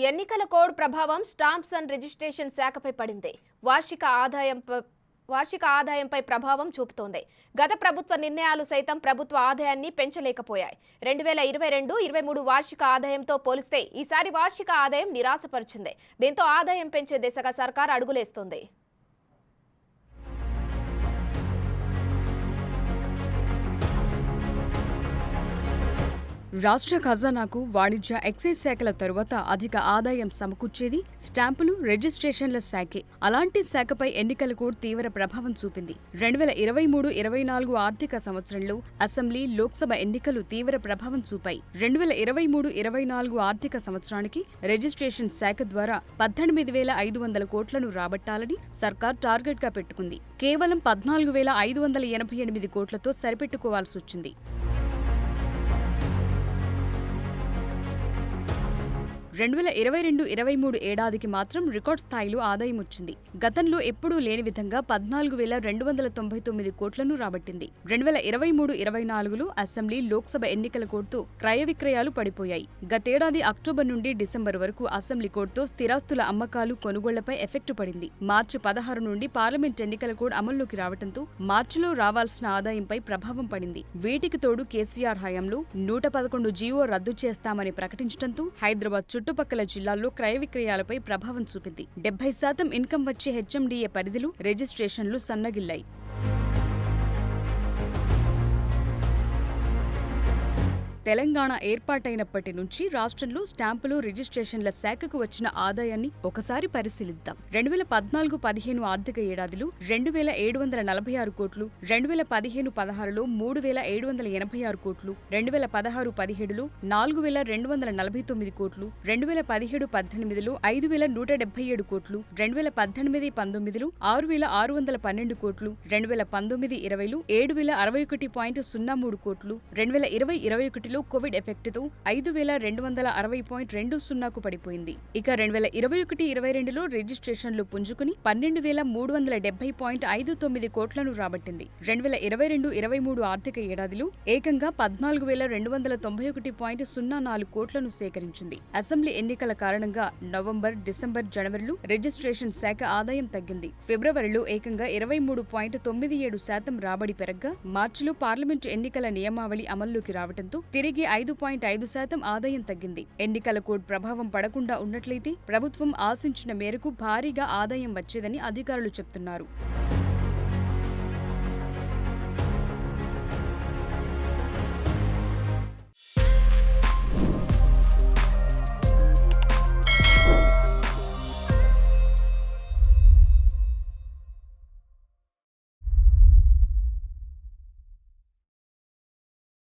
ఎన్నికల కోడ్ ప్రభావం stamps and registration శాఖపై పడింది. వార్షిక ఆదాయంపై ప్రభావం చూపుతోంది. గత ప్రభుత్వ నిర్ణయాలు సైతం ప్రభుత్వ ఆదాయాన్ని పెంచలేకపోయాయి. 2022-23 వార్షిక ఆదాయంతో పోలిస్తే ఈసారి వార్షిక ఆదాయం నిరాశపరిచింది. దీంతో ఆదాయం పెంచే దిశగా సర్కార్ అడుగులేస్తోంది. రాష్ట్ర ఖజానాకు వాణిజ్య ఎక్సైజ్ శాఖల తరువాత అధిక ఆదాయం సమకూర్చేది స్టాంపులు, రిజిస్ట్రేషన్ల శాఖే. అలాంటి శాఖపై ఎన్నికల కోడ్ తీవ్ర ప్రభావం చూపింది. 2023-24 ఆర్థిక సంవత్సరంలో అసెంబ్లీ, లోక్సభ ఎన్నికలు తీవ్ర ప్రభావం చూపాయి. 2023-24 ఆర్థిక సంవత్సరానికి రిజిస్ట్రేషన్ శాఖ ద్వారా 18,500 కోట్లను రాబట్టాలని సర్కార్ టార్గెట్ గా పెట్టుకుంది. కేవలం 14,588 కోట్లతో సరిపెట్టుకోవాల్సొచ్చింది. 2022-23 ఏడాదికి మాత్రం రికార్డ్ స్థాయిలో ఆదాయం వచ్చింది. గతంలో ఎప్పుడూ లేని విధంగా 14,299 కోట్లను రాబట్టింది. 2023-24లో అసెంబ్లీ, లోక్సభ ఎన్నికల కోడ్తో క్రయ విక్రయాలు పడిపోయాయి. గతేడాది అక్టోబర్ నుండి డిసెంబర్ వరకు అసెంబ్లీ కోడ్తో స్థిరాస్తుల అమ్మకాలు, కొనుగోళ్లపై ఎఫెక్టు పడింది. మార్చి 16 నుండి పార్లమెంట్ ఎన్నికల కోడ్ అమల్లోకి రావడంతో మార్చిలో రావాల్సిన ఆదాయంపై ప్రభావం పడింది. వీటికి తోడు కేసీఆర్ హయాంలో 111 జీవో రద్దు చేస్తామని ప్రకటించడంతో హైదరాబాద్ చుట్టుపక్కల జిల్లాల్లో క్రయ విక్రయాలపై ప్రభావం చూపింది. 70% ఇన్కమ్ వచ్చే హెచ్ఎండిఏ పరిధిలో రిజిస్ట్రేషన్లు సన్నగిల్లాయి. తెలంగాణ ఏర్పాటైనప్పటి నుంచి రాష్ట్రంలో స్టాంపులు, రిజిస్ట్రేషన్ల శాఖకు వచ్చిన ఆదాయాన్ని ఒకసారి పరిశీలిద్దాం. 2014-15 ఆర్థిక ఏడాదిలో 2,746 కోట్లు, 2015-16లో 3,786 కోట్లు, 2016-17లో 4,249 కోట్లు, 2017-18లో 5,177 కోట్లు, 2018-19లో 6,612 కోట్లు, 2019-20లో 7,061.03 కోట్లు, 2020-21లో కోవిడ్ ఎఫెక్ట్తో 5,260.20కు పడిపోయింది. ఇక 2021-22లో రిజిస్ట్రేషన్లు పుంజుకుని 12,370.59 కోట్లను రాబట్టింది. 2022-23 ఆర్థిక ఏడాదిలో ఏకంగా 14,291.04 కోట్లను సేకరించింది. అసెంబ్లీ ఎన్నికల కారణంగా నవంబర్, డిసెంబర్, జనవరిలో రిజిస్ట్రేషన్ శాఖ ఆదాయం తగ్గింది. ఫిబ్రవరిలో ఏకంగా 23.97% రాబడి పెరగ్గా మార్చిలో పార్లమెంటు ఎన్నికల నియమావళి అమల్లోకి రావడంతో తిరిగి 5.5% ఆదాయం తగ్గింది. ఎన్నికల కోడ్ ప్రభావం పడకుండా ఉన్నట్లయితే ప్రభుత్వం ఆశించిన మేరకు భారీగా ఆదాయం వచ్చేదని అధికారులు చెప్తున్నారు.